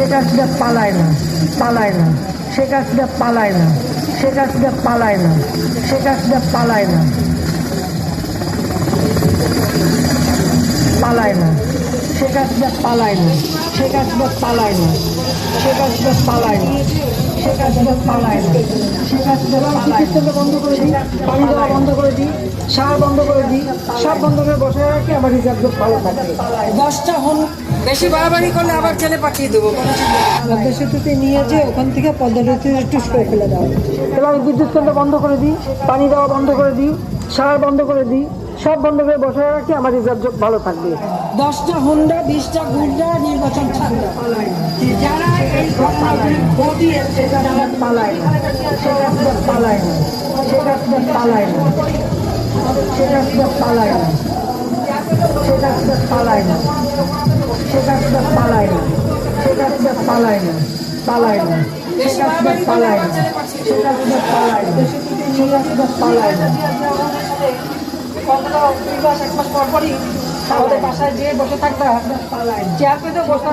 শেখ হাসিনা পালায় না, পালায় না, শেখ হাসিনা পালায় না, শেখ হাসিনা পালায় না, শেখ হাসিনা পালায় না, পালায় না, শেখ হাসিনা পালায় না, শেখ হাসিনা পালায় না, শেখ হাসিনা পালায় না, শেখ হাসিনা পালায় না, শেখ হাসিনা চিকিৎসাকে বন্ধ করে দিই, পানি দেওয়া বন্ধ করে দিই, সার বন্ধ করে দিই, সব বন্ধ করে বসে রাখি, আমার রিজার্ভ ভালো থাকে। 10টা হন বেশি বাড়াবাড়ি করলে আবার জেলে পাঠিয়ে দেবো। পদ্মা সেতুতে নিয়ে যে ওখান থেকে পদ্মা সেতু একটু করে ফেলে দাও। এবার বিদ্যুৎ কেন্দ্র বন্ধ করে দিই, পানি দেওয়া বন্ধ করে দিই, সার বন্ধ করে দিই, সব বন্ধ করে বসে রাখি, আমার রিজার্ভ ভালো থাকবে। 10টা হুন্ডা 20টা গুন্ডা নির্বাচন ছাড়বে। যারা এই ঘটনাগুলি ঘটিয়েছে তারা পালায় না, সেটা পালায় না, সেটা পালায় না, সেটা পালায় না, সেটা পালায় না, সেটা পালায় না, সেটা পালায় না, পালায় না, সেটা পালায় না, সেটা পালায় না, সেটা পালায় না। এক মাস পর পরই আমাদের বাসায় যেয়ে বসে থাকবা, চেয়ার পেতে বসে